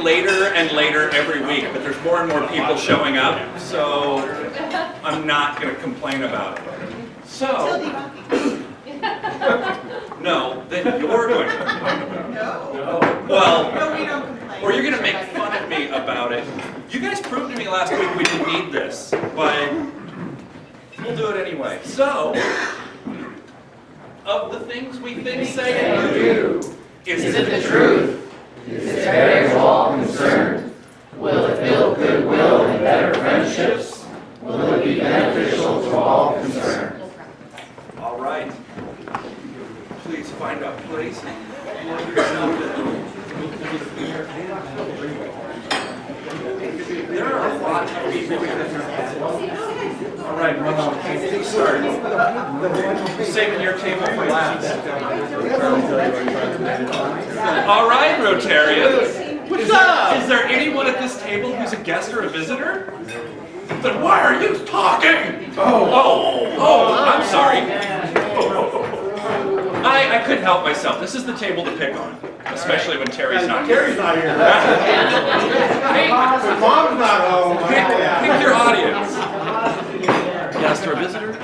later and later every week, but there's more and more people showing up, so I'm not going to complain about it. So, no, then you're going to complain about it. No. Well, No, we don't complain. or you're going to make fun of me about it. You guys proved to me last week we didn't need this, but we'll do it anyway. So, of the things we think, say, and do, is it the truth? Is it fair to all concerned? Will it build goodwill and better friendships? Will it be beneficial to all concerned? All right. Please find a place. There are a lot of people here. All right, please start. Saving your table for last. All right, Rotarians. What's up? Is there anyone at this table who's a guest or a visitor? Then why are you talking? I'm sorry. I couldn't help myself. This is the table to pick on, especially when Terry's not here. Terry's not here. Hey, Mom's not home. pick your audience. Guests or visitors?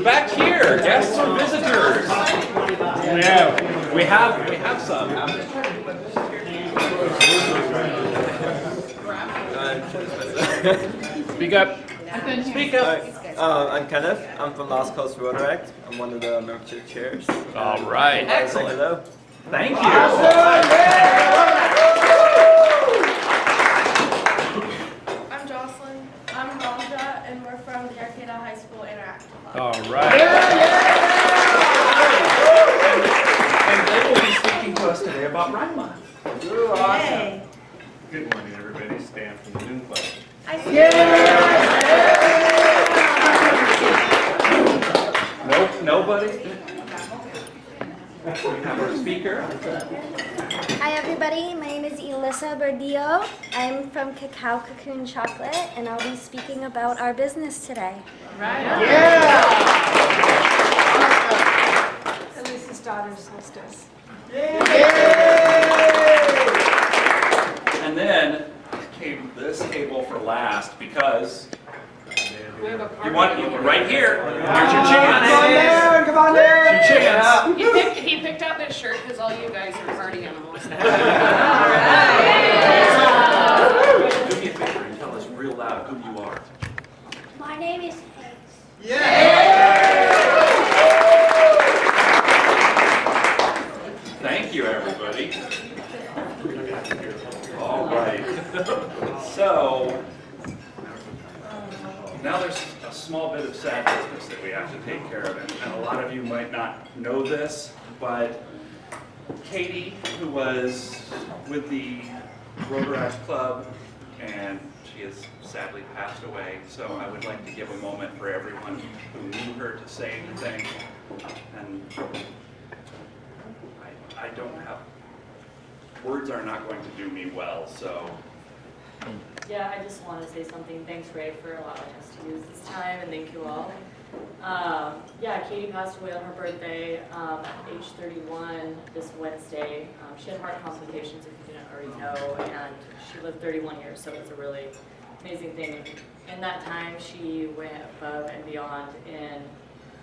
Back here, guests or visitors? Yeah, we have some. Speak up. Speak up. I'm Kenneth. I'm from Last Coast Rotaract. I'm one of the membership chairs. All right. Excellent. Hello. Thank you. I'm Jocelyn. I'm Raja, and we're from the Arcata High School Interactive Club. All right. And they will be speaking to us today about Rhyme Month. Yay. Good morning, everybody. Stan from the Noon Club. Nope, nobody. We have our speaker. Hi everybody, my name is Elissa Verdillo. I'm from Cacao Cocoon Chocolate, and I'll be speaking about our business today. Elissa's daughter, Solstice. And then came this table for last because you want right here. Here's your chance. Come on there. Your chance. He picked out this shirt because all you guys are party animals. Do me a favor and tell us real loud who you are. My name is Hayes. Thank you, everybody. All right. So now there's a small bit of sad business that we have to take care of, and a lot of you might not know this, but Katie, who was with the Rotaract Club, and she has sadly passed away, so I would like to give a moment for everyone who knew her to say anything. And I don't have, words are not going to do me well, so. Yeah, I just want to say something. Thanks, Ray, for allowing us to use this time, and thank you all. Yeah, Katie passed away on her birthday, age 31, this Wednesday. She had heart complications, if you didn't already know, and she lived 31 years, so it's a really amazing thing. In that time, she went above and beyond in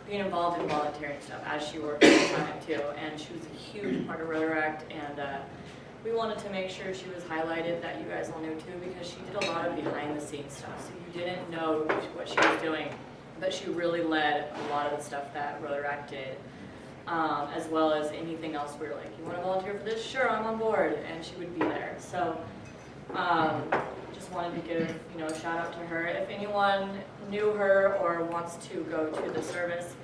being involved in volunteering stuff, as she worked at the time, too. And she was a huge part of Rotaract, and we wanted to make sure she was highlighted, that you guys all knew too, because she did a lot of behind the scenes stuff. So you didn't know what she was doing, but she really led a lot of the stuff that Rotaract did, as well as anything else. We were like, you want to volunteer for this? Sure, I'm on board, and she would be there. So just wanted to give a shout out to her. If anyone knew her or wants to go to the service,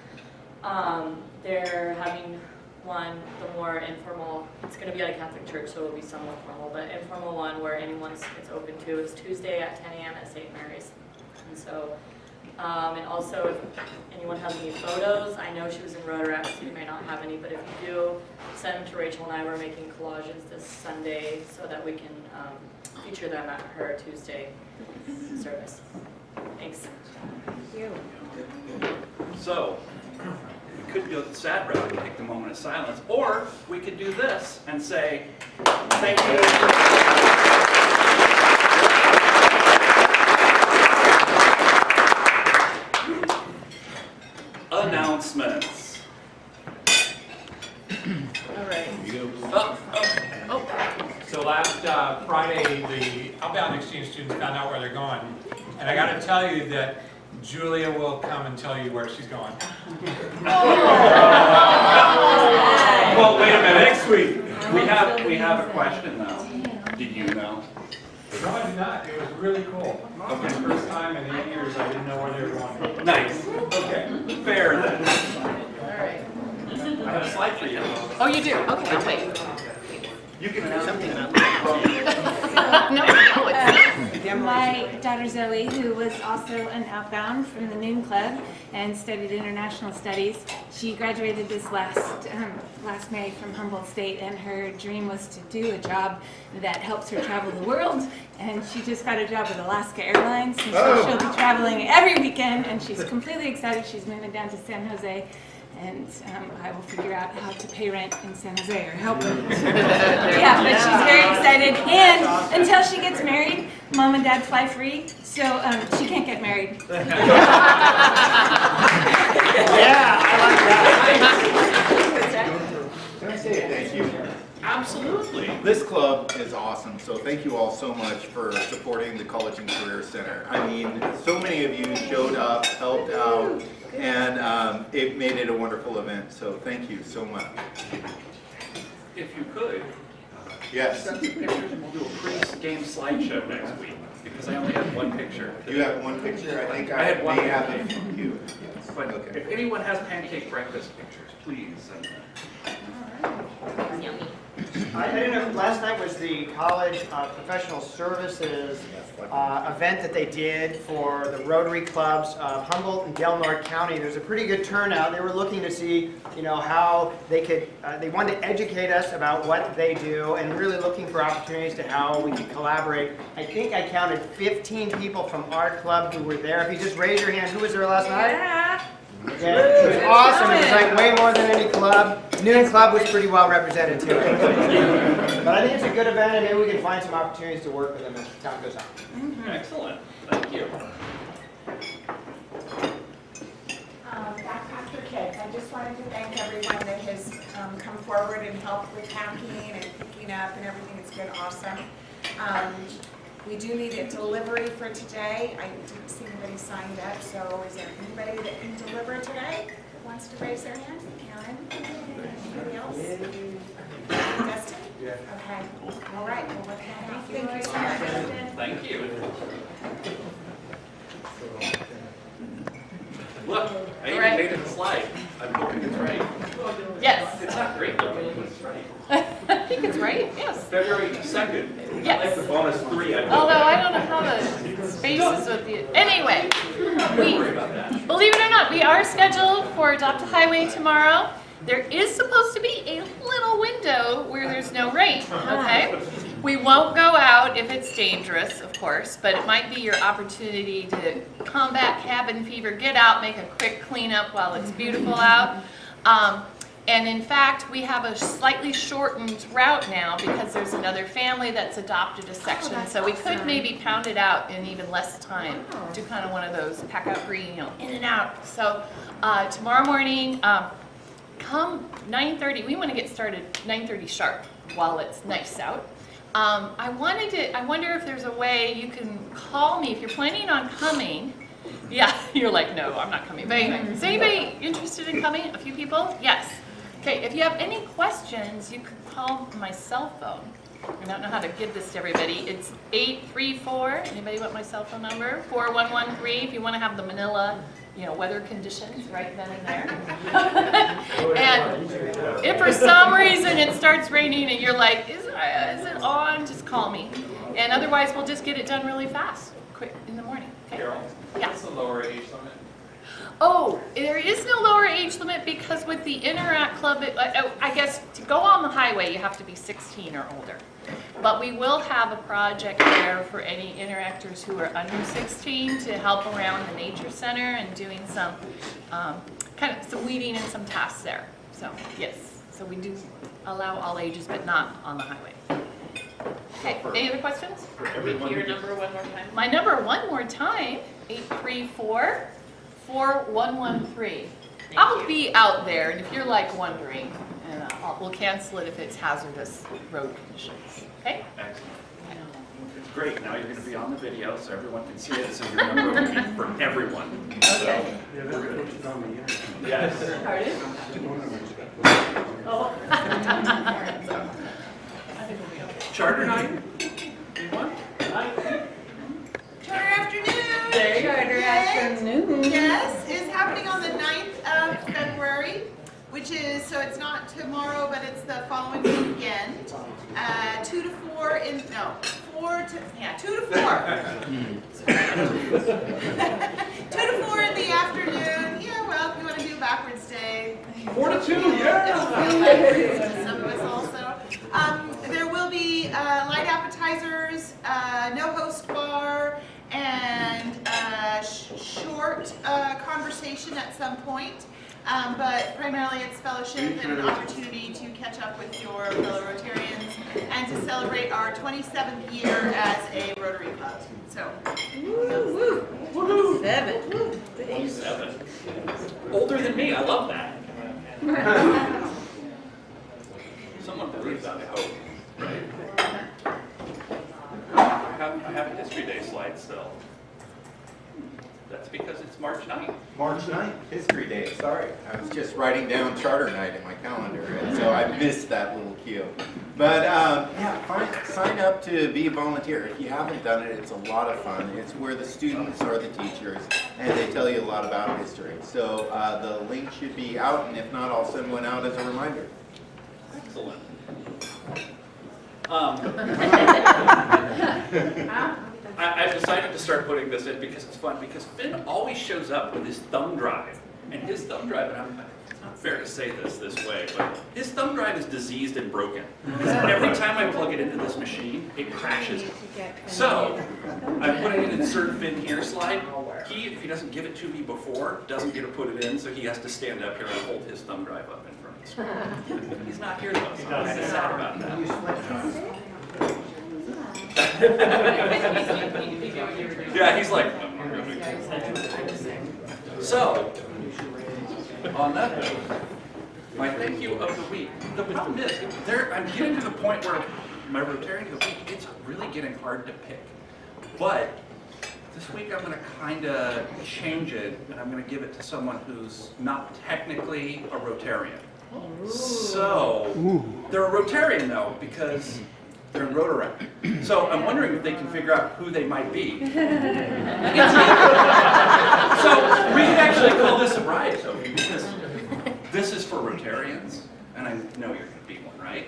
they're having one, the more informal, it's going to be at a Catholic church, so it'll be somewhat formal, but informal one where anyone it's open to is Tuesday at 10 a.m. at St. Mary's. And so, and also if anyone has any photos, I know she was in Rotaract, so you may not have any, but if you do, send them to Rachel and I. We're making collages this Sunday so that we can feature them at her Tuesday service. Thanks. Thank you. So, could go the sad route and take the moment of silence, or we could do this and say, thank you. Announcements. All right. So last Friday, the outbound exchange students found out where they're going. And I got to tell you that Julia will come and tell you where she's going. Well, wait a minute. Next week, we have a question though. Did you know? No, I did not. It was really cool. For the first time in 8 years, I didn't know where they were going. Nice. Okay. Fair then. All right. I have a slide for you. Oh, you do? Okay, I'll wait. You can announce something. No, My daughter Zoe, who was also an outbound from the Noon Club and studied international studies, she graduated this last May from Humboldt State, and her dream was to do a job that helps her travel the world, and she just got a job with Alaska Airlines, and so she'll be traveling every weekend, and she's completely excited. She's moving down to San Jose, and I will figure out how to pay rent in San Jose or help her. Yeah, but she's very excited, and until she gets married, Mom and Dad fly free, so she can't get married. Yeah, I like that. Can I say thank you? Absolutely. This club is awesome, so thank you all so much for supporting the College and Career Center. I mean, so many of you showed up, helped out, and it made it a wonderful event, so thank you so much. If you could, Yes. send some pictures and we'll do a pre-game slideshow next week, because I only have one picture. You have one picture? I think I had one may have picture. it from you. But Okay. if anyone has pancake breakfast pictures, please send them. Yummy. I didn't know, last night was the college professional services event that they did for the Rotary clubs of Humboldt and Del Norte County. There's a pretty good turnout. They were looking to see, how they could, they wanted to educate us about what they do and really looking for opportunities to how we could collaborate. I think I counted 15 people from our club who were there. If you just raise your hand, who was there last night? Yeah, it was awesome. It was like way more than any club. Noon Club was pretty well represented too. But I think it's a good event, and maybe we can find some opportunities to work with them as time goes on. Excellent. Thank you. Backpack for Kids. I just wanted to thank everyone that has come forward and helped with packing and picking up and everything. It's been awesome. We do need a delivery for today. I didn't see anybody signed up, so is there anybody that can deliver today that wants to raise their hand? Karen? Anybody else? Dustin? Yeah. Okay. All right. Well, with that, thank you so much. Thank you. Look, I even Right. made it a slide. I'm hoping it's right. Yes. It's not great, but I'm hoping it's right. I think it's right, yes. February 2nd. Yes. I like the bonus 3. Although I don't know how the spaces with the, anyway, Don't worry about that. believe it or not, we are scheduled for Adopt a Highway tomorrow. There is supposed to be a little window where there's no rain, okay? We won't go out if it's dangerous, of course, but it might be your opportunity to combat cabin fever, get out, make a quick cleanup while it's beautiful out. And in fact, we have a slightly shortened route now because there's another family that's adopted a section. So we could maybe pound it out in even less time. Do kind of one of those pack out green, in and out. So tomorrow morning, come 9:30. We want to get started 9:30 sharp while it's nice out. I wonder if there's a way you can call me if you're planning on coming. Yeah, you're like, no, I'm not coming. But anyway, is anybody interested in coming? A few people? Yes. Okay, if you have any questions, you could call my cell phone. I don't know how to give this to everybody. It's 834, anybody want my cell phone number? 4113 if you want to have the Manila, weather conditions right then and there. And if for some reason it starts raining and you're like, is it on? Just call me. And otherwise, we'll just get it done really fast, quick in the morning. Okay? Carol, Yeah. what's the lower age limit? Oh, there is no lower age limit because with the Interact Club, I guess to go on the highway, you have to be 16 or older. But we will have a project there for any interactors who are under 16 to help around the nature center and doing some kind of some weeding and some tasks there. So, yes. So we do allow all ages, but not on the highway. Okay, any other questions? Your number one more time. My number one more time, 834-4113. I'll be out there, and if you're like wondering, and we'll cancel it if it's hazardous road conditions. Okay? Excellent. Great, now you're going to be on the video so everyone can see it, so your number will be for everyone. Okay. So, we're good. Yes. Pardon? Oh. I think we'll be okay. Charter night? Anyone? Charter afternoon. Charter afternoon. Yes, is happening on the 9th of February, which is, so it's not tomorrow, but it's the following weekend. 2 to 4 in, no, 4 to, yeah, 2 to 4. 2 to 4 in the afternoon. Yeah, well, if you want to do backwards day. 4 to 2, It'll yeah! feel backwards to some of us also. There will be light appetizers, no host bar, and short conversation at some point. But primarily it's fellowship and an opportunity to catch up with your fellow Rotarians and to celebrate our 27th year as a Rotary Club. So, Woohoo! 7. 27. Older than me, I love that. Someone believes that, I hope, right? I have a History Day slide still. That's because it's March 9th. March 9th, History Day, sorry. I was just writing down charter night in my calendar, and so I missed that little cue. But yeah, sign up to be a volunteer. If you haven't done it, it's a lot of fun. It's where the students are the teachers, and they tell you a lot about history. So the link should be out, and if not, I'll send one out as a reminder. Excellent. I've decided to start putting this in because it's fun, because Finn always shows up with his thumb drive. And his thumb drive, and it's not fair to say this way, but his thumb drive is diseased and broken. Every time I plug it into this machine, it crashes. So, I'm putting an insert Finn here slide. He, if he doesn't give it to me before, doesn't get to put it in, so he has to stand up here and hold his thumb drive up in front of the screen. He's not here though, so I'm kind of sad about that. Yeah, he's like, so, on that note, my thank you of the week. The problem is, I'm getting to the point where my Rotarian of the week, it's really getting hard to pick. But this week I'm going to kind of change it, and I'm going to give it to someone who's not technically a Rotarian. So, they're a Rotarian though, because they're in Rotaract. So I'm wondering if they can figure out who they might be. So we can actually call this a bride, Sophie, because this is for Rotarians, and I know you're going to be one, right?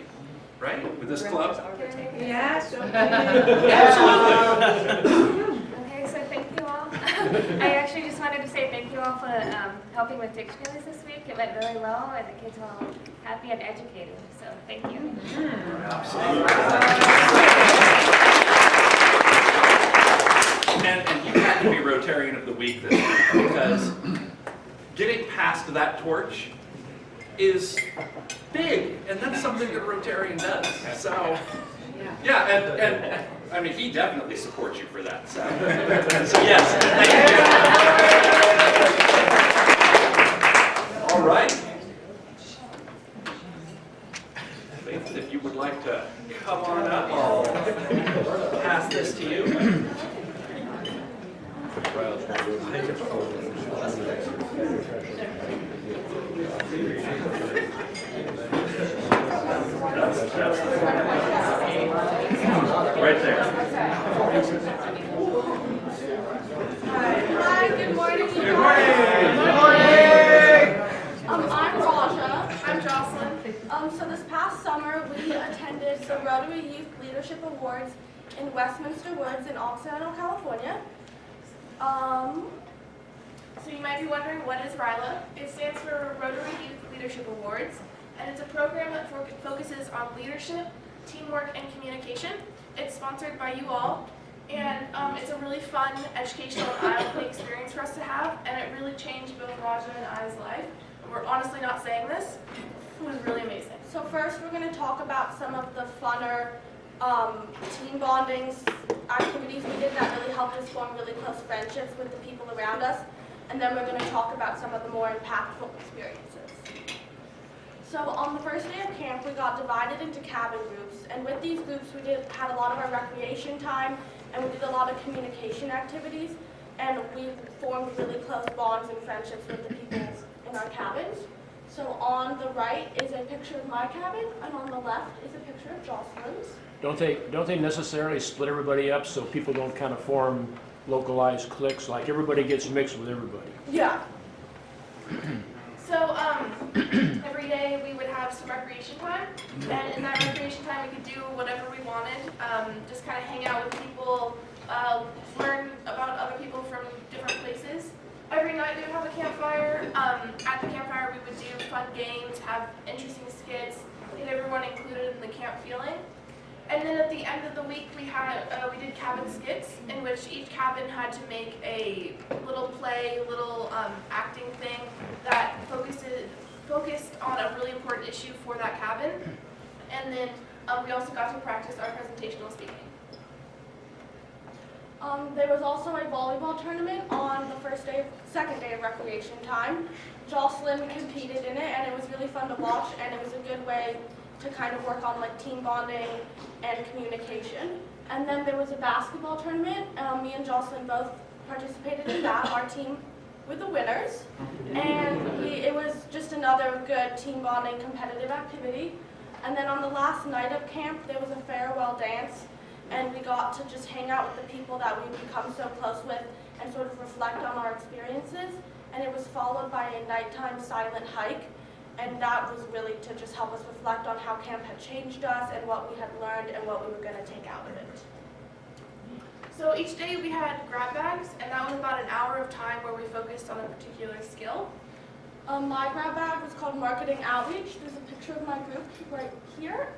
Right? With this club? Yes. Absolutely. Okay, so thank you all. I actually just wanted to say thank you all for helping with dictionaries this week. It went really well, and the kids were all happy and educated. So thank you. And you had to be Rotarian of the Week this week, because getting past that torch is big, and that's something that a Rotarian does. So, yeah, and I mean, he definitely supports you for that. So yes, thank you. All right. If you would like to come on up, I'll pass this to you. Right there. Hi, good morning. Good morning. Good morning. I'm Raja. I'm Jocelyn. So this past summer, we attended the Rotary Youth Leadership Awards in Westminster Woods in Occidental, California. So you might be wondering, what is RILA? It stands for Rotary Youth Leadership Awards, and it's a program that focuses on leadership, teamwork, and communication. It's sponsored by you all, And it's a really fun, educational, and eye-opening experience for us to have, and it really changed both Raja and I's life. We're honestly not saying this. It was really amazing. So first we're going to talk about some of the funner team bonding activities we did that really helped us form really close friendships with the people around us. And then we're going to talk about some of the more impactful experiences. So on the first day of camp, we got divided into cabin groups. And with these groups, we had a lot of our recreation time, and we did a lot of communication activities. And we formed really close bonds and friendships with the people in our cabins. So on the right is a picture of my cabin, and on the left is a picture of Jocelyn's. Don't they necessarily split everybody up so people don't kind of form localized cliques, like everybody gets mixed with everybody? Yeah. So every day we would have some recreation time, and in that recreation time we could do whatever we wanted, just kind of hang out with people, learn about other people from different places. Every night we would have a campfire. At the campfire we would do fun games, have interesting skits, get everyone included in the camp feeling. And then at the end of the week we did cabin skits, in which each cabin had to make a little play, little acting thing that focused on a really important issue for that cabin. And then we also got to practice our presentational speaking. There was also a volleyball tournament on the second day of recreation time. Jocelyn competed in it, and it was really fun to watch, and it was a good way to kind of work on like team bonding and communication. And then there was a basketball tournament. Me and Jocelyn both participated in that. Our team were the winners, and it was just another good team bonding competitive activity. And then on the last night of camp, there was a farewell dance, and we got to just hang out with the people that we've become so close with and sort of reflect on our experiences. And it was followed by a nighttime silent hike, and that was really to just help us reflect on how camp had changed us and what we had learned and what we were going to take out of it. So each day we had grab bags, and that was about an hour of time where we focused on a particular skill. My grab bag was called Marketing Outreach. There's a picture of my group right here.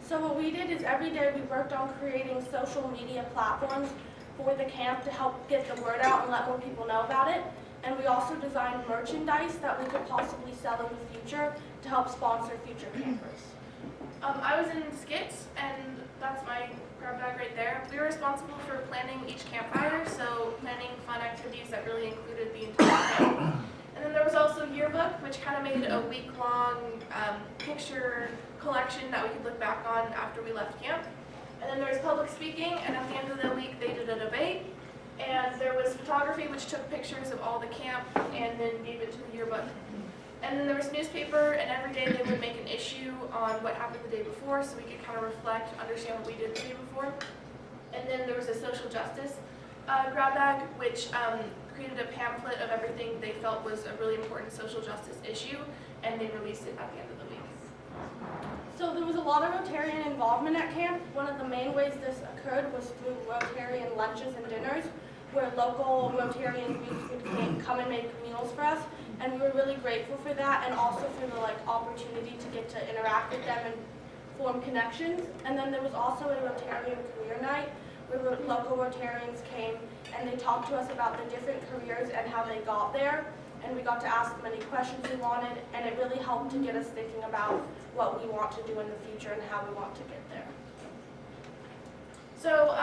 So what we did is every day we worked on creating social media platforms for the camp to help get the word out and let more people know about it. And we also designed merchandise that we could possibly sell in the future to help sponsor future campers. I was in skits, and that's my grab bag right there. We were responsible for planning each campfire, so planning fun activities that really included the entire camp. And then there was also yearbook, which kind of made a week-long picture collection that we could look back on after we left camp. And then there was public speaking, and at the end of the week they did a debate. And there was photography, which took pictures of all the camp and then gave it to the yearbook. And then there was newspaper, and every day they would make an issue on what happened the day before, so we could kind of reflect, understand what we did the day before. And then there was a social justice grab bag, which created a pamphlet of everything they felt was a really important social justice issue, and they released it at the end of the week. So there was a lot of Rotarian involvement at camp. One of the main ways this occurred was through Rotarian lunches and dinners, where local Rotarian groups would come and make meals for us, and we were really grateful for that, and also for the opportunity to get to interact with them and form connections. And then there was also a Rotarian career night, where local Rotarians came and they talked to us about the different careers and how they got there, and we got to ask them any questions we wanted, and it really helped to get us thinking about what we want to do in the future and how we want to get there. So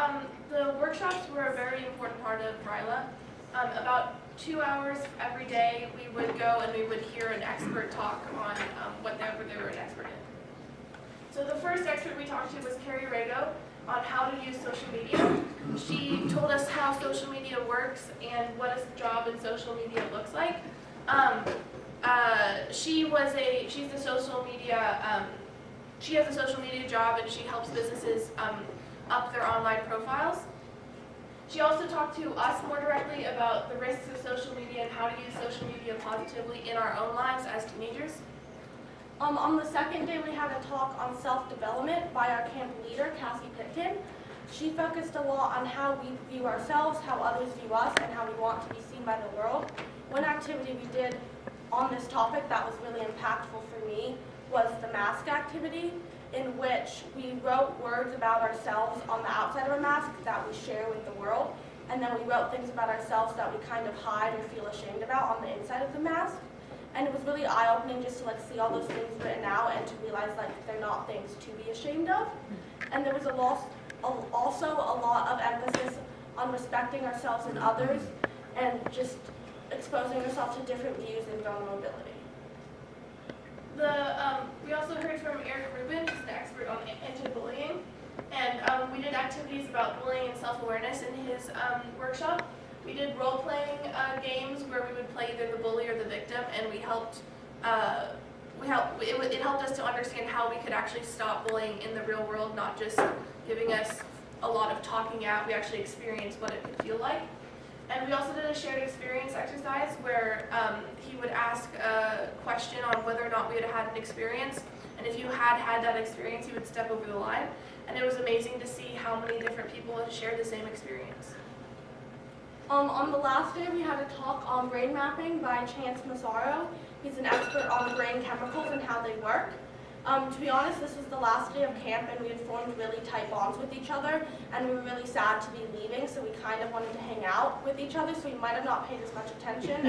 the workshops were a very important part of RILA. About 2 hours every day we would go and we would hear an expert talk on whatever they were an expert in. So the first expert we talked to was Carrie Rago on how to use social media. She told us how social media works and what a job in social media looks like. She's the social media, she has a social media job, and she helps businesses up their online profiles. She also talked to us more directly about the risks of social media and how to use social media positively in our own lives as teenagers. On the second day, we had a talk on self-development by our camp leader, Cassie Pitkin. She focused a lot on how we view ourselves, how others view us, and how we want to be seen by the world. One activity we did on this topic that was really impactful for me was the mask activity. in which we wrote words about ourselves on the outside of a mask that we share with the world, and then we wrote things about ourselves that we kind of hide or feel ashamed about on the inside of the mask. And it was really eye-opening just to like see all those things written out and to realize like they're not things to be ashamed of. And there was also a lot of emphasis on respecting ourselves and others and just exposing ourselves to different views and vulnerability. We also heard from Eric Rubin, who's an expert on anti-bullying, and we did activities about bullying and self-awareness in his workshop. We did role-playing games where we would play either the bully or the victim, and it helped us to understand how we could actually stop bullying in the real world, not just giving us a lot of talking out. We actually experienced what it could feel like. And we also did a shared experience exercise where he would ask a question on whether or not we had had an experience. And if you had had that experience, you would step over the line. And it was amazing to see how many different people had shared the same experience. On the last day, we had a talk on brain mapping by Chance Massaro. He's an expert on brain chemicals and how they work. To be honest, this was the last day of camp, and we had formed really tight bonds with each other, and we were really sad to be leaving, so we kind of wanted to hang out with each other, so we might have not paid as much attention.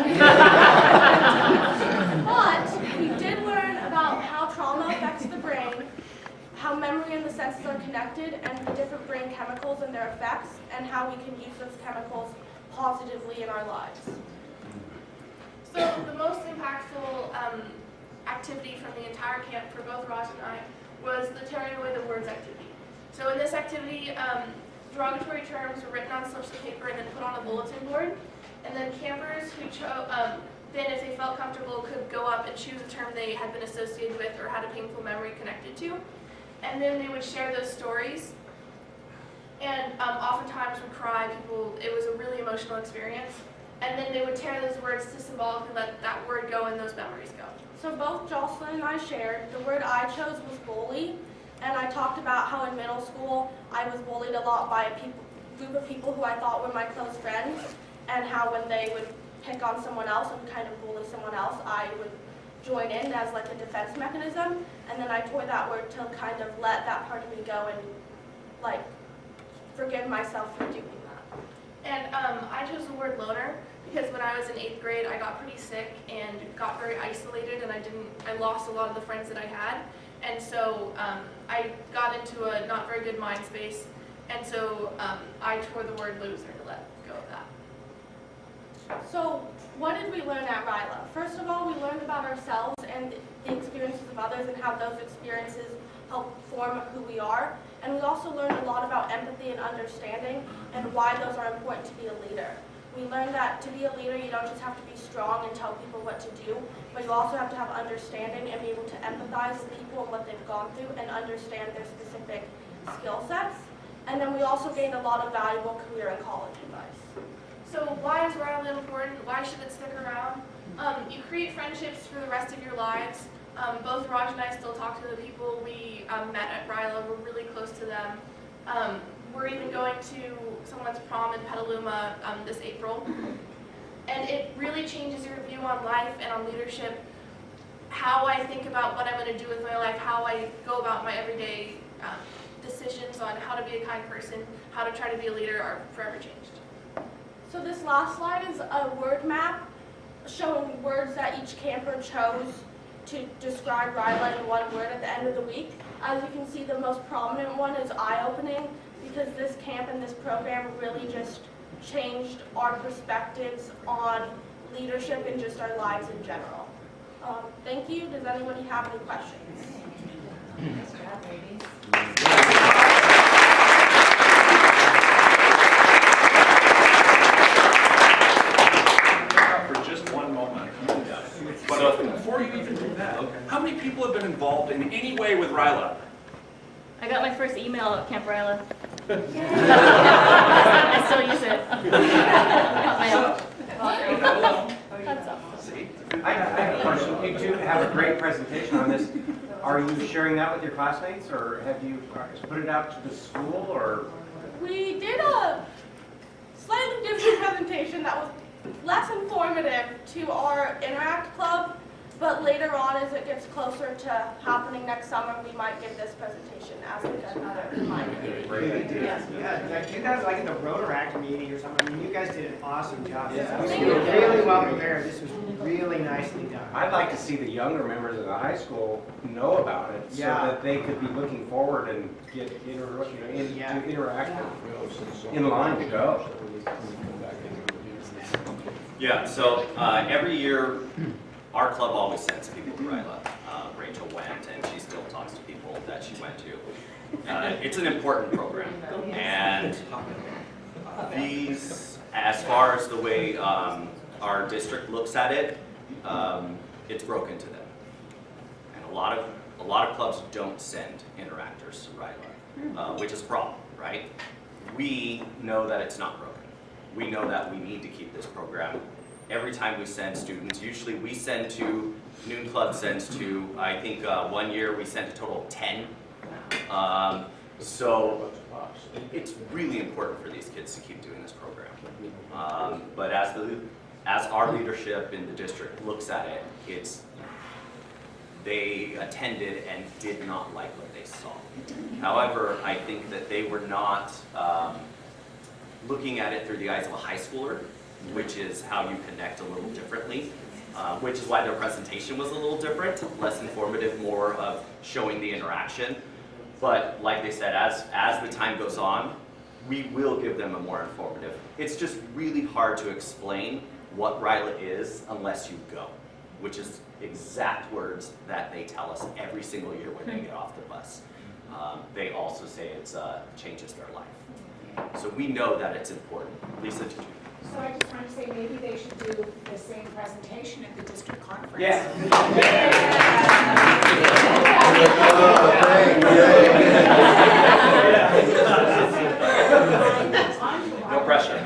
But we did learn about how trauma affects the brain, how memory and the senses are connected, and the different brain chemicals and their effects, and how we can use those chemicals positively in our lives. So the most impactful activity from the entire camp for both Raj and I was the tearing away the words activity. So in this activity, derogatory terms were written on slips of paper and then put on a bulletin board. And then campers who then if they felt comfortable could go up and choose a term they had been associated with or had a painful memory connected to. And then they would share those stories. And oftentimes would cry. It was a really emotional experience. And then they would tear those words to symbolically let that word go and those memories go. So both Jocelyn and I shared. The word I chose was bully, and I talked about how in middle school I was bullied a lot by a group of people who I thought were my close friends, and how when they would pick on someone else and kind of bully someone else, I would join in as like a defense mechanism, and then I tore that word to kind of let that part of me go and like forgive myself for doing that. And I chose the word loner because when I was in 8th grade, I got pretty sick and got very isolated, and I lost a lot of the friends that I had. And so I got into a not very good mind space, and so I tore the word loser to let go of that. So what did we learn at RILA? First of all, we learned about ourselves and the experiences of others and how those experiences help form who we are. And we also learned a lot about empathy and understanding and why those are important to be a leader. We learned that to be a leader, you don't just have to be strong and tell people what to do, but you also have to have understanding and be able to empathize with people and what they've gone through and understand their specific skill sets. And then we also gained a lot of valuable career and college advice. So why is RILA important? Why should it stick around? You create friendships for the rest of your lives. Both Raj and I still talk to the people we met at RILA. We're really close to them. We're even going to someone's prom in Petaluma this April. And it really changes your view on life and on leadership, how I think about what I'm going to do with my life, how I go about my everyday decisions on how to be a kind person, how to try to be a leader are forever changed. So this last slide is a word map showing words that each camper chose to describe RILA in one word at the end of the week. As you can see, the most prominent one is eye-opening, because this camp and this program really just changed our perspectives on leadership and just our lives in general. Thank you. Does anybody have any questions? For just one moment. But before you even do that, how many people have been involved in any way with RILA? I got my first email at Camp RILA. I still use it. That's all. I have a question. You two have a great presentation on this. Are you sharing that with your classmates, or have you put it out to the school, or? We did a slightly different presentation that was less informative to our Interact Club. But later on, as it gets closer to happening next summer, we might give this presentation as like another reminder. Great idea. Yeah, like you guys like at the Rotaract meeting or something, I mean, you guys did an awesome job. You were really well prepared. This was really nicely done. I'd like to see the younger members of the high school know about it so that they could be looking forward and get to interact in line to go. Yeah, so every year our club always sends people to Rairaja. Rachel went and she still talks to people that she went to. It's an important program, and these, as far as the way our district looks at it, it's broken to them. And a lot of clubs don't send interactors to Rairaja, which is a problem, right? We know that it's not broken. We know that we need to keep this program. Every time we send students, usually we send to, Noon Club sends to, I think 1 year we sent a total of 10. So it's really important for these kids to keep doing this program. But as our leadership in the district looks at it, they attended and did not like what they saw. However, I think that they were not looking at it through the eyes of a high schooler, which is how you connect a little differently, which is why their presentation was a little different, less informative, more of showing the interaction. But like they said, as the time goes on, we will give them a more informative. It's just really hard to explain what Rairaja is unless you go, which is exact words that they tell us every single year when they get off the bus. They also say it changes their life. So we know that it's important. Lisa, did you? So I just wanted to say maybe they should do the same presentation at the district conference. Yeah. No pressure.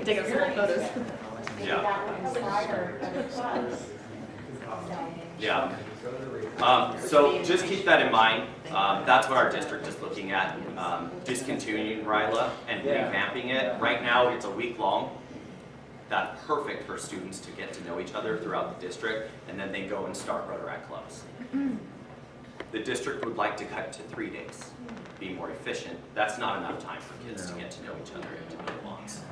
Take up some photos. Yeah. So just keep that in mind. That's what our district is looking at, discontinuing Rairaja and revamping it. Right now, it's a week long. That's perfect for students to get to know each other throughout the district, and then they go and start Rotaract clubs. The district would like to cut it to 3 days, be more efficient. That's not enough time for kids to get to know each other and to build bonds.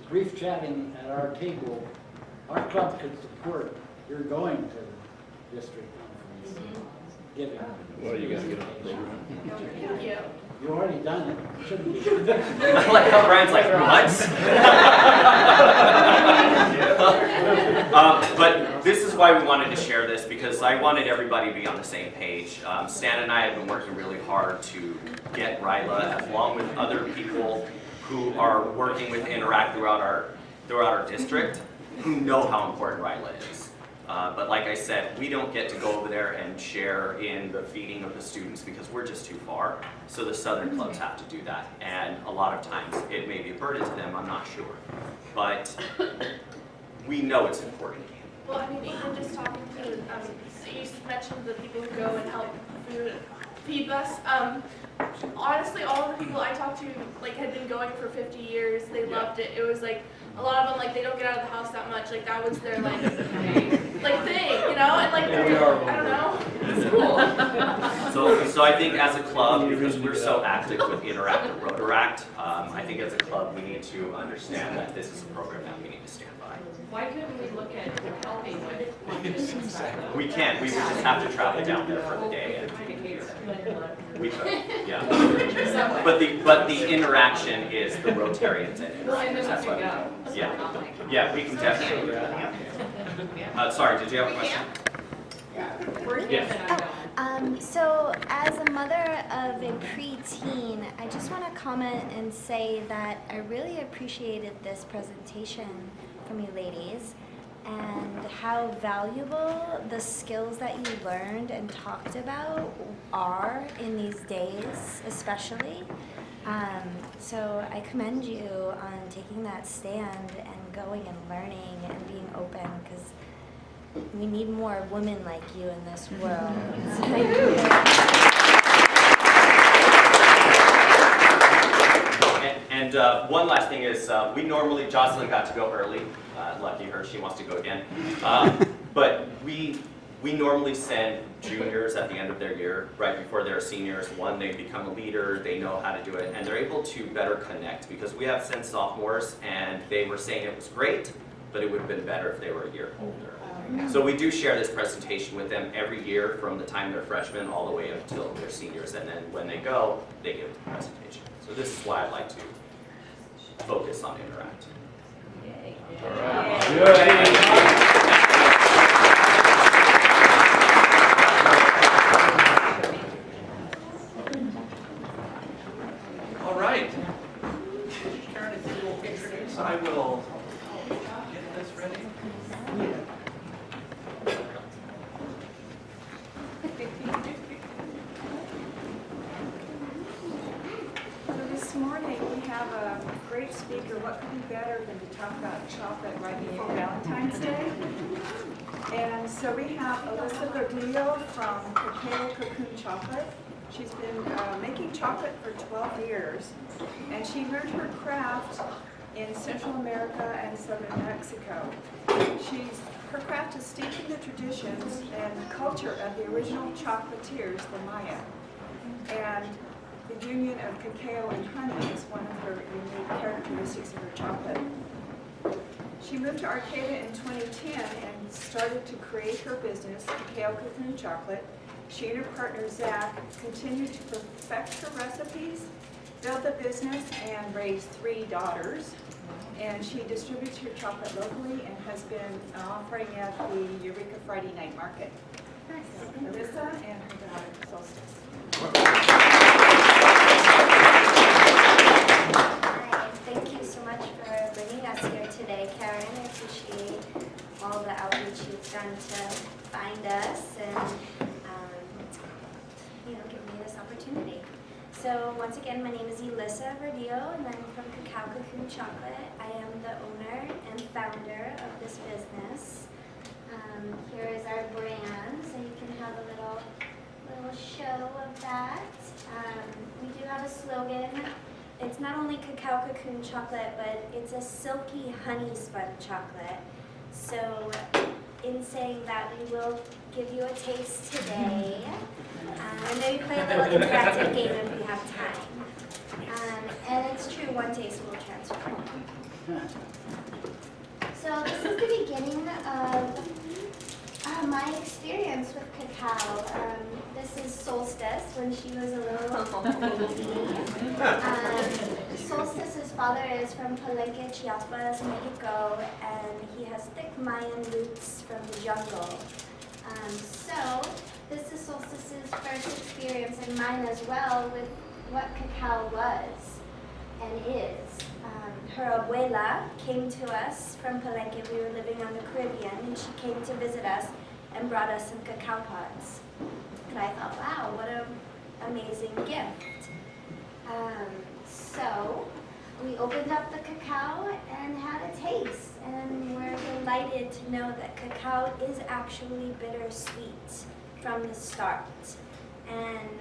Brief chatting at our table, our club could support your going to the district conference. Giving. Well, you gotta get on the program. Thank you. You already done it. Shouldn't be. I like how Brian's like, what? But this is why we wanted to share this, because I wanted everybody to be on the same page. Stan and I have been working really hard to get Rairaja, along with other people who are working with Interact throughout our district, who know how important Rairaja is. But like I said, we don't get to go over there and share in the feeding of the students because we're just too far. So the Southern clubs have to do that. And a lot of times it may be a burden to them, I'm not sure. But we know it's important. Well, I mean, even just talking to, you mentioned the people who go and help feed us. Honestly, all of the people I talked to had been going for 50 years. They loved it. It was like, a lot of them, they don't get out of the house that much. That was their, thing, you know? And, I don't know. It's cool. So I think as a club, because we're so active with Interact and Rotaract, I think as a club we need to understand that this is a program that we need to stand by. Why couldn't we look at helping with one business? We can. We would just have to travel down there for the day. We could, yeah. But the interaction is the Rotarians in it. That's why we go. Yeah, we can definitely. Sorry, did you have a question? Yes. So as a mother of a preteen, I just want to comment and say that I really appreciated this presentation from you ladies and how valuable the skills that you learned and talked about are in these days, especially. So I commend you on taking that stand and going and learning and being open, because we need more women like you in this world. And one last thing is, we normally, Jocelyn got to go early. Lucky her, she wants to go again. But we normally send juniors at the end of their year, right before they're seniors. One, they become a leader, they know how to do it, and they're able to better connect, because we have sent sophomores and they were saying it was great, but it would have been better if they were a year older. So we do share this presentation with them every year from the time they're freshmen all the way until they're seniors, and then when they go, they give the presentation. So this is why I like to focus on Interact. All right. Good. All right. Karen, if you will introduce, I will get this ready. So this morning we have a great speaker. What could be better than to talk about chocolate right before Valentine's Day? And so we have Elissa Verdillo from Cacao Cocoon Chocolate. She's been making chocolate for 12 years, and she learned her craft in Central America and Southern Mexico. Her craft is steeped in the traditions and culture of the original chocolatiers, the Maya. And the union of cacao and honey is one of her unique characteristics of her chocolate. She moved to Arcata in 2010 and started to create her business, Cacao Cocoon Chocolate. She and her partner, Zach, continued to perfect her recipes, build the business, and raise 3 daughters. And she distributes her chocolate locally and has been offering at the Eureka Friday Night Market. Elissa and her daughter, Solstice. Hi, thank you so much for bringing us here today, Karen. I appreciate all the outreach you've done to find us and give me this opportunity. So once again, my name is Elissa Verdillo, and I'm from Cacao Cocoon Chocolate. I am the owner and founder of this business. Here is our brand, so you can have a little show of that. We do have a slogan. It's not only Cacao Cocoon Chocolate, but it's a silky honey spun chocolate. So in saying that, we will give you a taste today. And maybe play a little interactive game if we have time. And it's true, one taste will transform. So this is the beginning of my experience with cacao. This is Solstice when she was a little baby. Solstice's father is from Palenque, Chiapas, Mexico, and he has thick Mayan roots from the jungle. So this is Solstice's first experience, and mine as well, with what cacao was and is. Her abuela came to us from Palenque. We were living on the Caribbean, and she came to visit us and brought us some cacao pods. And I thought, wow, what an amazing gift. So we opened up the cacao and had a taste, and we're delighted to know that cacao is actually bittersweet from the start. And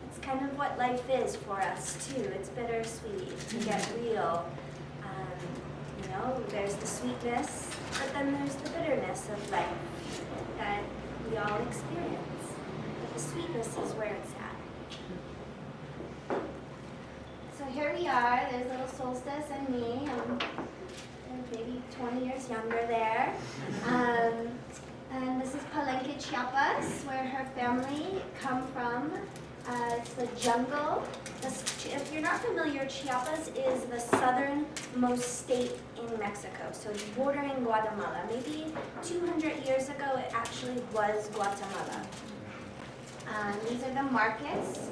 it's kind of what life is for us too. It's bittersweet to get real. There's the sweetness, but then there's the bitterness of life that we all experience. But the sweetness is where it's at. So here we are, there's little Solstice and me. I'm maybe 20 years younger there. And this is Palenque, Chiapas, where her family come from. It's the jungle. If you're not familiar, Chiapas is the southernmost state in Mexico, so it's bordering Guatemala. Maybe 200 years ago, it actually was Guatemala. These are the markets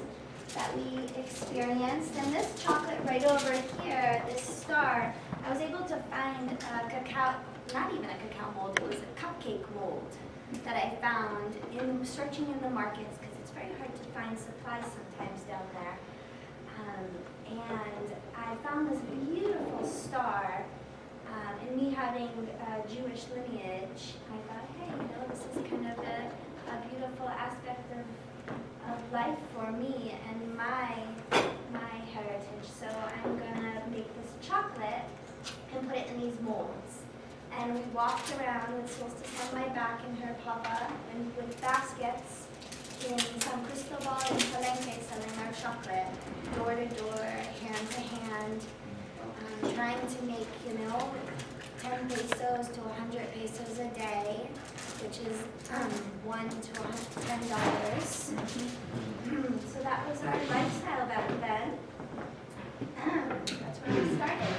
that we experienced. And this chocolate right over here, this star, I was able to find a cacao, not even a cacao mold, it was a cupcake mold that I found in searching in the markets, because it's very hard to find supplies sometimes down there. And I found this beautiful star, and me having a Jewish lineage, I thought, hey, this is kind of a beautiful aspect of life for me and my heritage. So I'm gonna make chocolate and put it in these molds. And we walked around with Solstice on my back and her papa, and with baskets in San Cristobal and Palenque selling our chocolate, door to door, hand to hand, trying to make, 10 pesos to 100 pesos a day, which is $1 to $10. So that was our lifestyle back then. That's where we started.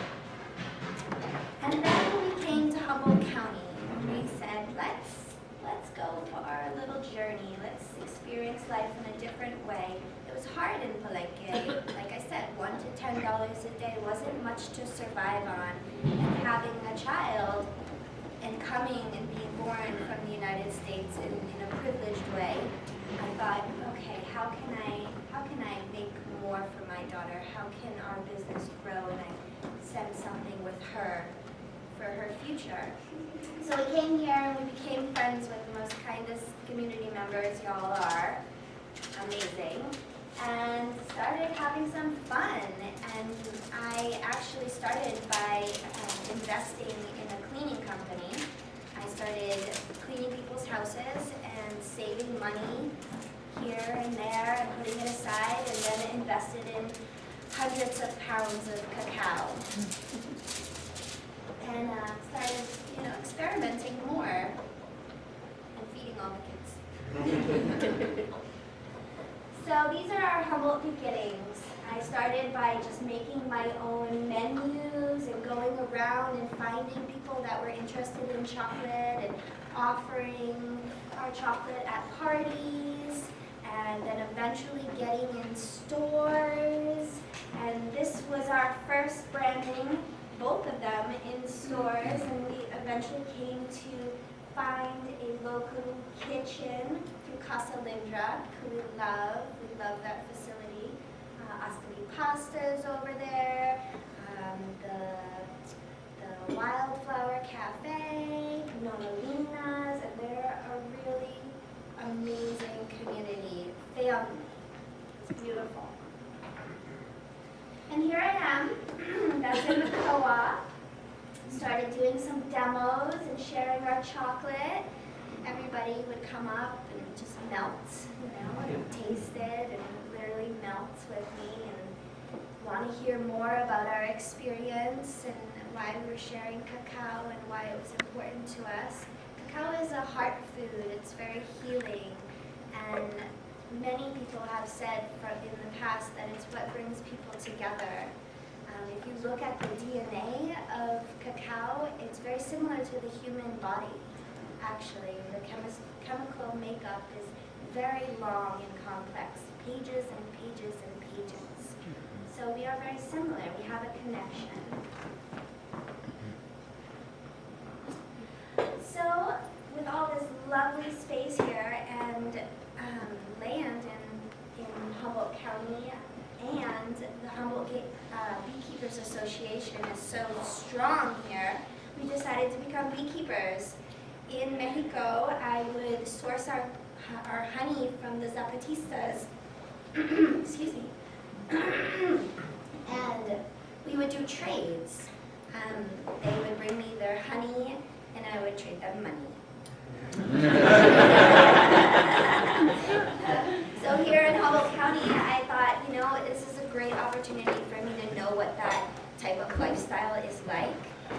And then we came to Humboldt County, and we said, let's go for our little journey. Let's experience life in a different way. It was hard in Palenque. Like I said, $1 to $10 a day wasn't much to survive on. And having a child and coming and being born from the United States in a privileged way, I thought, okay, how can I make more for my daughter? How can our business grow and I send something with her for her future? So we came here and we became friends with the most kindest community members y'all are. Amazing. And started having some fun. And I actually started by investing in a cleaning company. I started cleaning people's houses and saving money here and there and putting it aside, and then invested in hundreds of pounds of cacao. And started, experimenting more and feeding all the kids. So these are our Humboldt beginnings. I started by just making my own menus and going around and finding people that were interested in chocolate and offering our chocolate at parties, and then eventually getting in stores. And this was our first branding, both of them in stores, and we eventually came to find a local kitchen through Casa Lindra, who we love. We love that facility. Astri Pasta's over there, the Wildflower Cafe, Nonolinas, and they're a really amazing community. Family. It's beautiful. And here I am, that's in the co-op. Started doing some demos and sharing our chocolate. Everybody would come up and just melt, and taste it and literally melt with me and want to hear more about our experience and why we were sharing cacao and why it was important to us. Cacao is a heart food. It's very healing, and many people have said in the past that it's what brings people together. If you look at the DNA of cacao, it's very similar to the human body, actually. The chemical makeup is very long and complex, pages and pages and pages. So we are very similar. We have a connection. So with all this lovely space here and land in Humboldt County, and the Humboldt Beekeepers Association is so strong here, we decided to become beekeepers. In Mexico, I would source our honey from the Zapatistas, excuse me, and we would do trades. They would bring me their honey, and I would trade them money. So here in Humboldt County, I thought, this is a great opportunity for me to know what that type of lifestyle is like.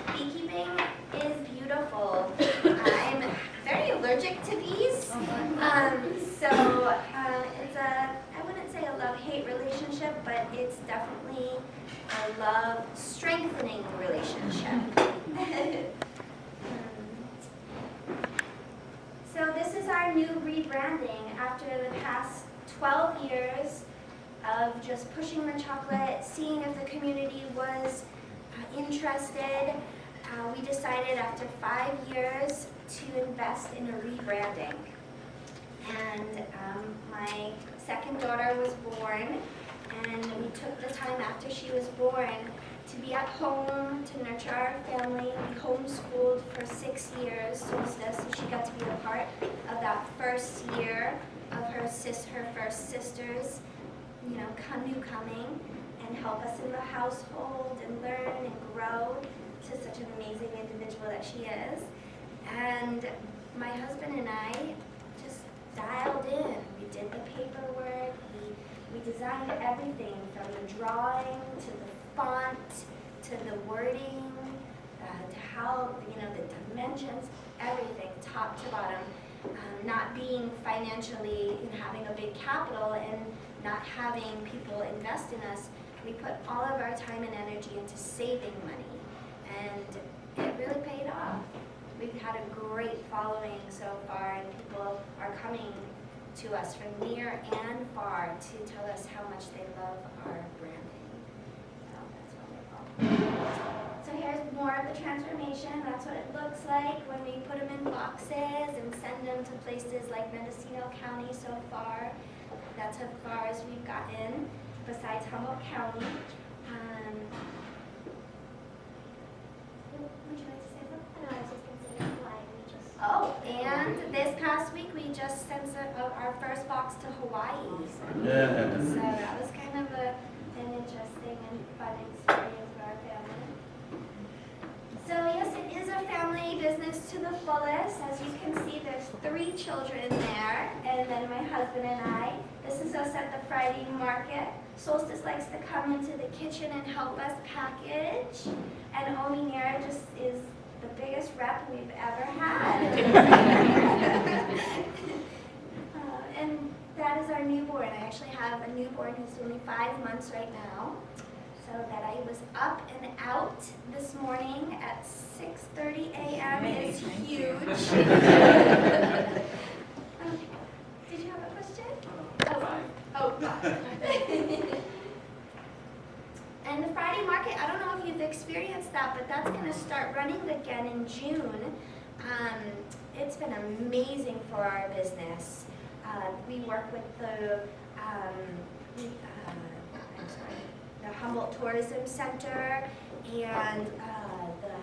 Beekeeping is beautiful. I'm very allergic to bees. So it's I wouldn't say a love-hate relationship, but it's definitely a love-strengthening relationship. So this is our new rebranding after the past 12 years of just pushing the chocolate, seeing if the community was interested. We decided after 5 years to invest in a rebranding. And my second daughter was born, and we took the time after she was born to be at home, to nurture our family. We homeschooled for 6 years, Solstice, so she got to be a part of that first year of her first sister's, new coming. And and help us in the household and learn and grow to such an amazing individual that she is. And my husband and I just dialed in. We did the paperwork, we designed everything from the drawing to the font to the wording, to how, the dimensions, everything, top to bottom. Not being financially, having a big capital and not having people invest in us, we put all of our time and energy into saving money, and it really paid off. We've had a great following so far, and people are coming to us from near and far to tell us how much they love our branding. So that's wonderful. So here's more of the transformation. That's what it looks like when we put them in boxes and send them to places like Mendocino County so far. That's as far as we've gotten, besides Humboldt County. Would you like to say something? No, I was just going to say Hawaii. Oh, and this past week we just sent our first box to Hawaii. Yeah. So that was kind of an interesting and fun experience for our family. So yes, it is a family business to the fullest. As you can see, there's 3 children there, and then my husband and I. This is us at the Friday market. Solstice likes to come into the kitchen and help us package, and Ominera just is the biggest rep we've ever had. And that is our newborn. I actually have a newborn who's only 5 months right now. So that I was up and out this morning at 6:30 a.m. is huge. Did you have a question? Oh. And the Friday market, I don't know if you've experienced that, but that's going to start running again in June. It's been amazing for our business. We work with the Humboldt Tourism Center and the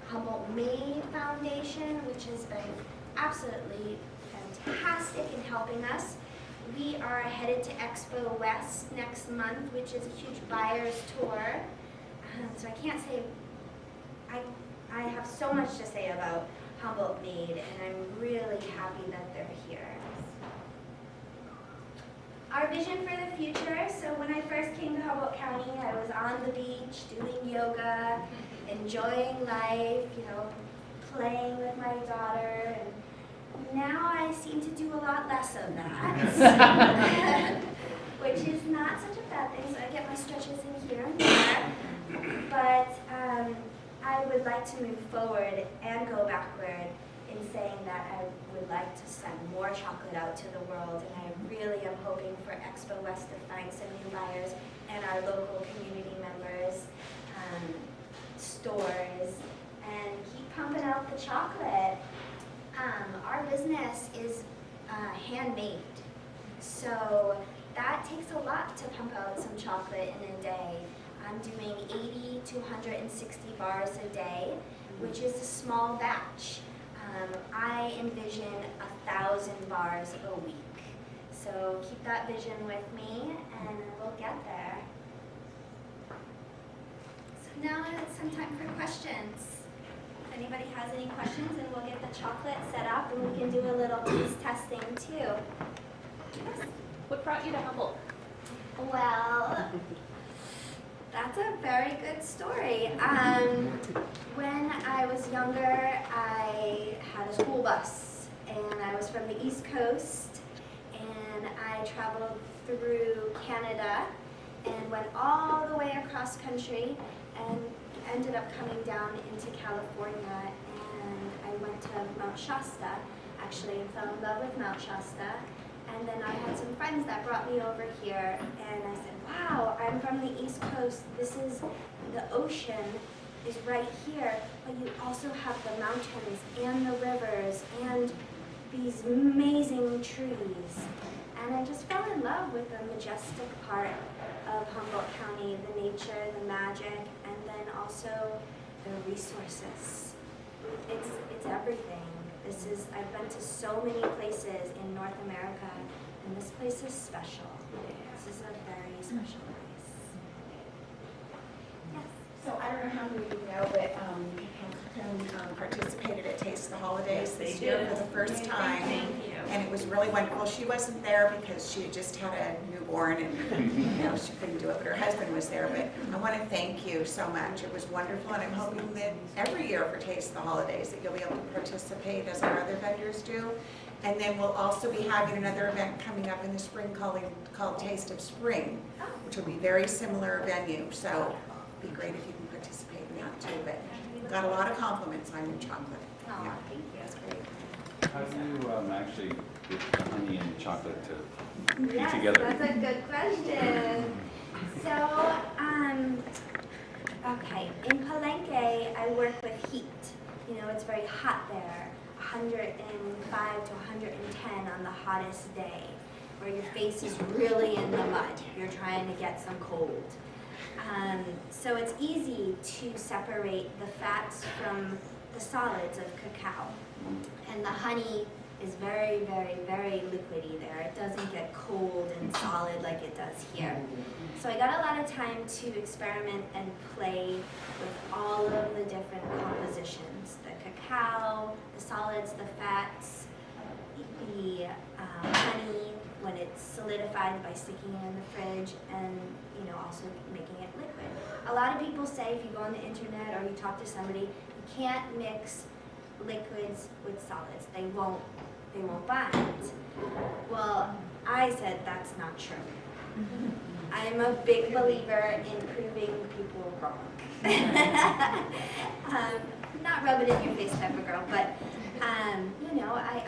Humboldt Maid Foundation, which has been absolutely fantastic in helping us. We are headed to Expo West next month, which is a huge buyer's tour. So I can't say, I have so much to say about Humboldt Maid, and I'm really happy that they're here. Our vision for the future, so when I first came to Humboldt County, I was on the beach doing yoga, enjoying life, playing with my daughter, and now I seem to do a lot less of that, which is not such a bad thing, so I get my stretches in here and there, but I would like to move forward and go backward in saying that I would like to send more chocolate out to the world, and I really am hoping for Expo West to find some new buyers and our local community members, stores, and keep pumping out the chocolate. Our business is handmade, so that takes a lot to pump out some chocolate in a day. I'm doing 80 to 160 bars a day, which is a small batch. I envision 1,000 bars a week. So keep that vision with me and we'll get there. So now it's some time for questions. If anybody has any questions, and we'll get the chocolate set up and we can do a little taste testing too. Yes? What brought you to Humboldt? Well, that's a very good story. When I was younger, I had a school bus, and I was from the East Coast, and I traveled through Canada and went all the way across country and ended up coming down into California, and I went to Mount Shasta, actually, and fell in love with Mount Shasta. And then I had some friends that brought me over here, and I said, wow, I'm from the East Coast. This is, the ocean is right here, but you also have the mountains and the rivers and these amazing trees. And I just fell in love with the majestic part of Humboldt County, the nature, the magic, and then also the resources. It's everything. I've been to so many places in North America, and this place is special. This is a very special place. So I don't know how many of you know, but Cohen participated at Taste the Holidays this year for the first time. And it was really wonderful. She wasn't there because she had just had a newborn and she couldn't do it, but her husband was there. But I want to thank you so much. It was wonderful, and I'm hoping that every year for Taste the Holidays that you'll be able to participate as our other vendors do. And then we'll also be having another event coming up in the spring called Taste of Spring, which will be very similar venue. So it'd be great if you can participate in that too. But got a lot of compliments on your chocolate. Oh, Yeah, thank you. that's great. How do you actually get the honey and chocolate to be Yes, together? that's a good question. So, okay, in Palenque, I work with heat. You know, it's very hot there, 105 to 110 on the hottest day, where your face is really in the mud. You're trying to get some cold. So it's easy to separate the fats from the solids of cacao. And the honey is very, very, very liquidy there. It doesn't get cold and solid like it does here. So I got a lot of time to experiment and play with all of the different compositions. The cacao, the solids, the fats, the honey when it's solidified by sticking it in the fridge, and also making it liquid. A lot of people say if you go on the internet or you talk to somebody, you can't mix liquids with solids. They won't bind. Well, I said that's not true. I'm a big believer in proving people wrong. Not rub it in your face type of girl, but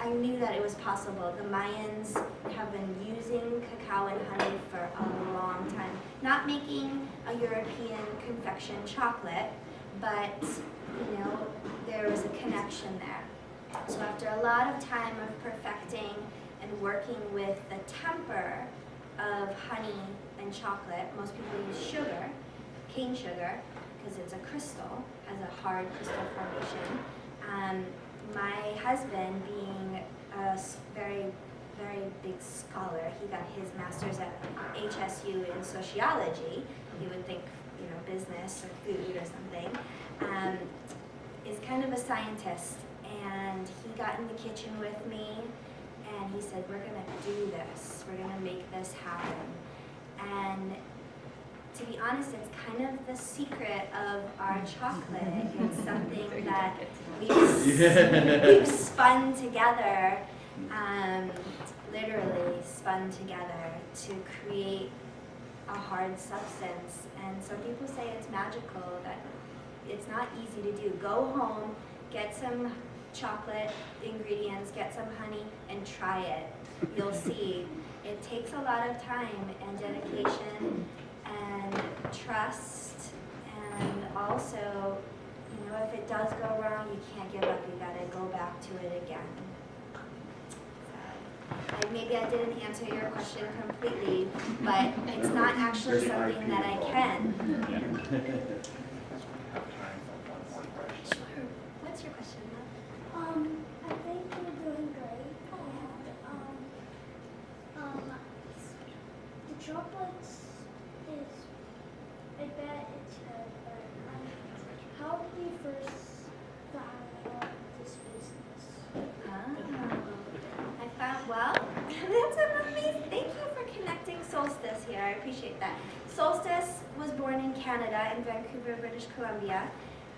I knew that it was possible. The Mayans have been using cacao and honey for a long time. Not making a European confection chocolate, but there was a connection there. So after a lot of time of perfecting and working with the temper of honey and chocolate, most people use sugar, cane sugar, because it's a crystal, has a hard crystal formation. My husband, being a very, very big scholar, he got his master's at HSU in sociology. You would think, business or food or something. Is kind of a scientist, and he got in the kitchen with me, and he said, "We're gonna do this. We're gonna make this happen." And to be honest, it's kind of the secret of our chocolate. It's something that we've spun together, literally spun together to create a hard substance. And some people say it's magical, that it's not easy to do. Go home, get some chocolate ingredients, get some honey, and try it. You'll see. It takes a lot of time and dedication and trust, and also, if it does go wrong, you can't give up. You gotta go back to it again. Maybe I didn't answer your question completely, but it's not actually something that I can. Sure. What's your question, love? I think you're doing great. The chocolates is, I bet it's good, but how did you first find out this business? Well, that's amazing. Thank you for connecting Solstice here. I appreciate that. Solstice was born in Canada, in Vancouver, British Columbia,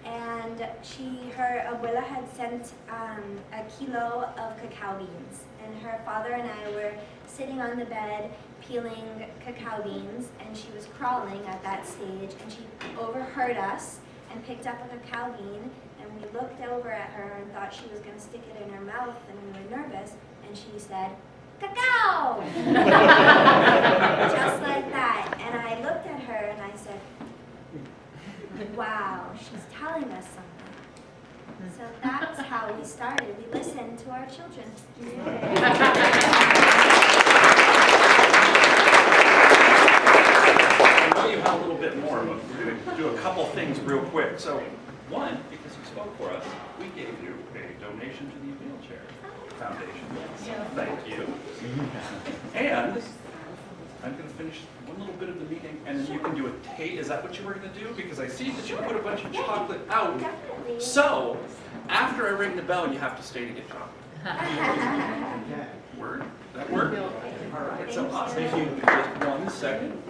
and her abuela had sent a kilo of cacao beans, and her father and I were sitting on the bed peeling cacao beans, and she was crawling at that stage, and she overheard us and picked up a cacao bean, and we looked over at her and thought she was going to stick it in her mouth, and we were nervous, and she said, "Cacao!" Just like that. And I looked at her and I said, wow, she's telling us something. So that's how we started. We listened to our children. I know you have a little bit more, but we're going to do a couple things real quick. So, one, because you spoke for us, we gave you a donation to the Wheelchair Foundation. Thank you. And I'm going to finish one little bit of the meeting, and then you can do a taste. Is that what you were going to do? Because I see that you put a bunch of chocolate out. So, after I ring the bell, you have to stay to get chocolate. Word? That work? All right. So I'll take you just 1 second.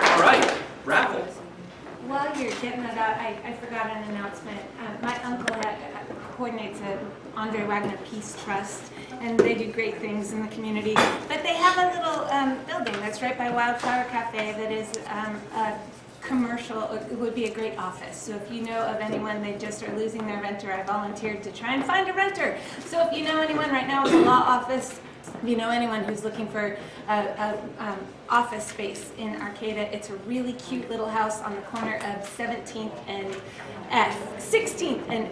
All right. Raffle. While you're getting that out, I forgot an announcement. My uncle coordinates a Andre Wagner Peace Trust, and they do great things in the community. But they have a little building that's right by Wildflower Cafe that is a commercial. It would be a great office. So if you know of anyone, they just are losing their renter, I volunteered to try and find a renter. So if you know anyone, right now it's a law office. If you know anyone who's looking for office space in Arcata, it's a really cute little house on the corner of 16th and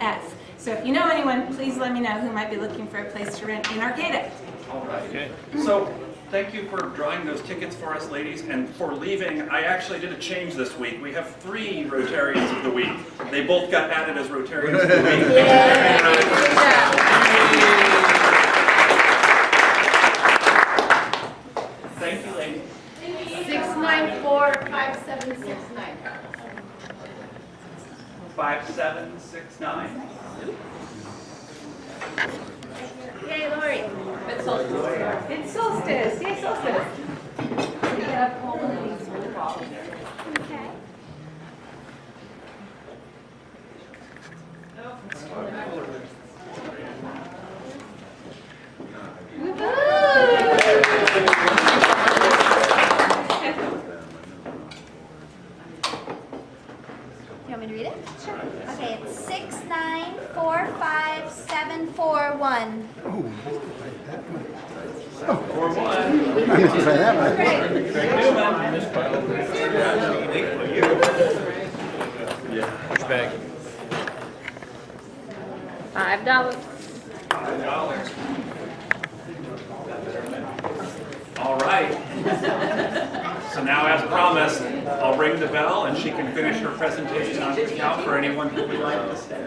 F. So if you know anyone, please let me know who might be looking for a place to rent in Arcata. All right. Okay. So thank you for drawing those tickets for us, ladies, and for leaving. I actually did a change this week. We have 3 Rotarians of the week. They both got added as Rotarians of the week. Thank you, ladies. 694-5769. 5769. Yay, Lori. It's Solstice. It's Solstice. Yay, Solstice. We have all of these for the ball. Okay. You want me to read it? Sure. Okay, it's 6945741. Which bag? $5. All right. So now, as promised, I'll ring the bell and she can finish her presentation on discount for anyone who would like to stay.